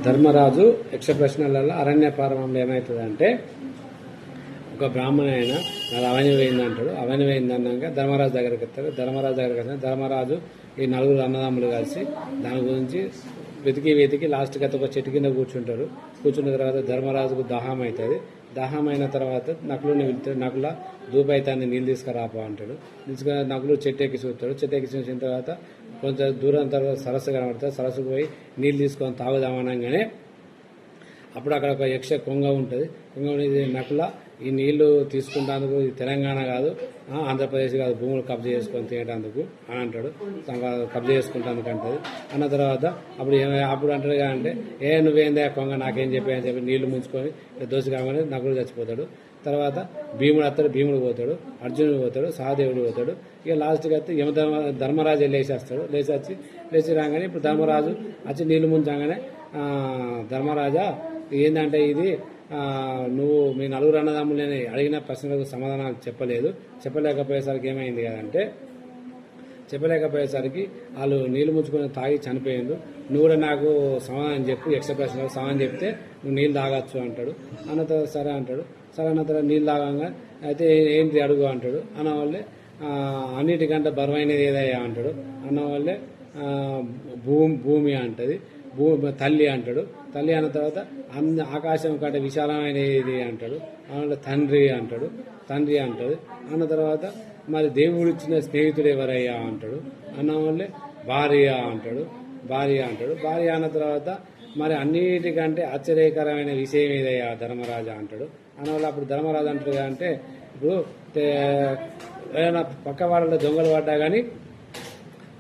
ధర్మరాజు యక్ష ప్రశ్నలలో అరణ్య ప్రారంభంలో ఏమవుతుందంటే ఒక బ్రాహ్మణ అయినా నాది అవని వేయింది అంటాడు. అవని వేయింది అన్నాక ధర్మరాజు దగ్గరికి వస్తాడు. ధర్మరాజు ఈ నలుగురు అన్నదమ్ములు కలిసి దాని గురించి వెతికి లాస్ట్కి అయితే ఒక చెట్టు కింద కూర్చున్న తర్వాత ధర్మరాజుకు దాహం అవుతుంది. దాహం అయిన తర్వాత నకులుని వెళ్తాడు. నకుల దూపైతాన్ని నీళ్ళు తీసుకురాపో అంటాడు. నకులు చెట్టు ఎక్కి చూస్తాడు. చెట్టు ఎక్కి చూసిన తర్వాత కొంచెం దూరం తర్వాత సరస్సు కనబడుతుంది. సరస్సుకు పోయి నీళ్ళు తీసుకొని తాగుదామనగానే అప్పుడు అక్కడ ఒక యక్ష కొంగ ఉంటుంది. కొంగ నకుల ఈ నీళ్లు తీసుకుంటానికి తెలంగాణ కాదు, ఆంధ్రప్రదేశ్ కాదు, భూములు కబ్జా చేసుకొని తినేటందుకు అని అంటాడు. కబ్జా చేసుకుంటానికి అంటది. అన్న తర్వాత అప్పుడు అంటాడు అంటే నువ్వేందా కొంగ నాకేం చెప్పాయని చెప్పి నీళ్లు ముంచుకొని దోశ కాగానే నకులు చచ్చిపోతాడు. తర్వాత భీముడు వస్తాడు, భీముడు పోతాడు, అర్జునుడు పోతాడు, సహదేవుడు పోతాడు. ఇక లాస్ట్కి అయితే ధర్మరాజు లేచేస్తాడు. లేచి రాగానే ఇప్పుడు ధర్మరాజు వచ్చి నీళ్లు ముంచగానే ధర్మరాజా ఏంటంటే ఇది నువ్వు మీ నలుగురు అన్నదమ్ములని అడిగిన ప్రశ్నలకు సమాధానాలు చెప్పలేకపోయేసరికి ఏమైంది కదంటే చెప్పలేకపోయేసరికి వాళ్ళు నీళ్లు ముంచుకొని తాగి చనిపోయిండు. నువ్వు కూడా నాకు సమాధానం చెప్పు, యక్ష ప్రశ్నలకు సమాధానం చెప్తే నువ్వు నీళ్ళు తాగొచ్చు అంటాడు. అన్న తర్వాత సరే అంటాడు. సరే అన్న తర్వాత నీళ్ళు తాగంగా అయితే ఏంటి అడుగు అంటాడు. అన్న వాళ్ళే అన్నిటికంటే బరువైనది ఏదయ్యా అంటాడు. అన్న వాళ్ళే భూమి అంటది. తల్లి అంటాడు. తల్లి అన్న తర్వాత ఆకాశం కంటే విశాలమైనది అంటాడు. అన్న తండ్రి అంటాడు. అన్న తర్వాత మరి దేవుడు ఇచ్చిన స్నేహితుడు ఎవరయ్యా అంటాడు. అన్న వాళ్ళే భార్య అంటాడు. భార్య అన్న తర్వాత మరి అన్నిటికంటే ఆశ్చర్యకరమైన విషయం ఏదయ్యా ధర్మరాజా అంటాడు. అన్నవాళ్ళు అప్పుడు ధర్మరాజు అంటాడు అంటే ఇప్పుడు ఏదైనా పక్క వాళ్ళ దొంగలు పడ్డా కానీ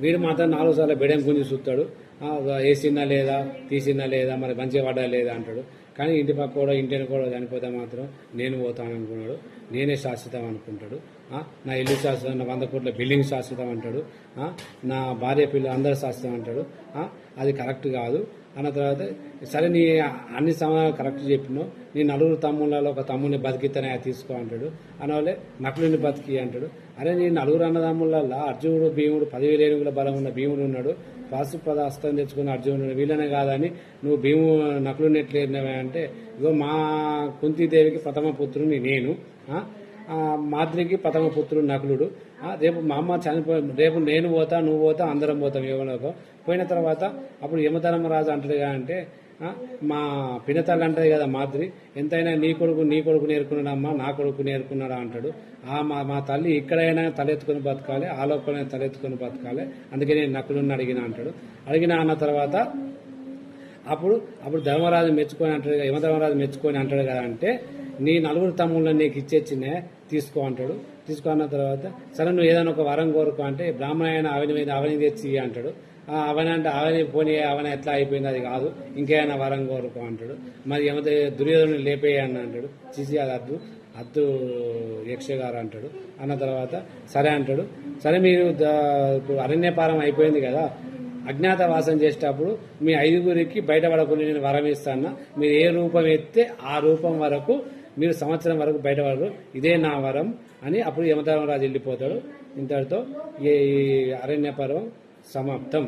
వీడు మాత్రం 4 సార్లు బెడెం గుంజి చూస్తాడు. వేసినా లేదా తీసినా లేదా మరి మంచిగా పడ్డా లేదా అంటాడు. కానీ ఇంటి పక్క కూడా ఇంటిని కూడా చనిపోతే మాత్రం నేను పోతాను అనుకున్నాడు. నేనే శాశ్వతం అనుకుంటాడు. నా ఇల్లు శాశ్వతం, నా 100 కోట్ల బిల్డింగ్ శాశ్వతం అంటాడు. నా భార్య పిల్లలు అందరూ శాశ్వతం అంటాడు. అది కరెక్ట్ కాదు అన్న తర్వాత సరే నీ అన్ని సమాధానాలు కరెక్ట్ చెప్పినావు. నీ నలుగురు తమ్ముళ్ళలో ఒక తమ్ముడిని బతికితేనే తీసుకో అంటాడు. అనవాళ్ళే నకులుని బతికి అంటాడు. అరే నీ నలుగురు అన్నదమ్ముళ్ళల్లో అర్జునుడు భీముడు 10,000 ఏనుగుల బలం ఉన్న భీముడు ఉన్నాడు. పాశుపద అస్తం తెచ్చుకున్న అర్జునుడు వీళ్ళనే కాదని నువ్వు నకులుని ఎట్లేరినవే అంటే ఇగో మా కుంతీదేవికి ప్రథమ పుత్రుని నేను, మాద్రికి ప్రథమ పుత్రుడు నకులుడు. రేపు మా అమ్మ రేపు నేను పోతా నువ్వు పోతా అందరం పోతాం యోగంలోకి పోయిన తర్వాత అప్పుడు యమధర్మరాజు అంటాడుగా అంటే మా పినతల్లి అంటది కదా మాద్రి ఎంతైనా నీ కొడుకు నేర్కున్నాడమ్మా నా కొడుకు నేర్కున్నాడా అంటాడు. మా తల్లి ఇక్కడైనా తలెత్తుకొని బతకాలి, ఆ లోపలైనా తలెత్తుకొని బతకాలి, అందుకే నేను నకులుని అడిగిన అన్న తర్వాత అప్పుడు ధర్మరాజు మెచ్చుకొని అంటాడు, యమధర్మరాజు మెచ్చుకొని అంటాడు కదా అంటే నీ నలుగురు తమ్ముళ్ళని నీకు ఇచ్చేచ్చినే తీసుకో అంటాడు. తీసుకున్న తర్వాత సరే నువ్వు ఏదైనా ఒక వరం కోరుకో అంటే బ్రాహ్మణ అయిన అవని తెచ్చి అంటాడు. అవని అంటే అవని ఎట్లా అయిపోయింది అది కాదు, ఇంకేమైనా వరం కోరుకో అంటాడు. మరి ఏమైతే దుర్యోధను లేపేయని అంటాడు. చిసి అది అద్దు యక్షగారు అంటాడు. అన్న తర్వాత సరే అంటాడు. సరే మీరు అరణ్యపారం అయిపోయింది కదా, అజ్ఞాతవాసం చేసేటప్పుడు మీ 5గురికి బయటపడకుండా నేను వరం ఇస్తాను. మీరు ఏ రూపం ఎత్తే ఆ రూపం వరకు మీరు సంవత్సరం వరకు బయటపడరు, ఇదే నా వరం అని అప్పుడు యమధర్మరాజు వెళ్ళిపోతాడు. ఇంతటితో ఈ అరణ్య పర్వం సమాప్తం.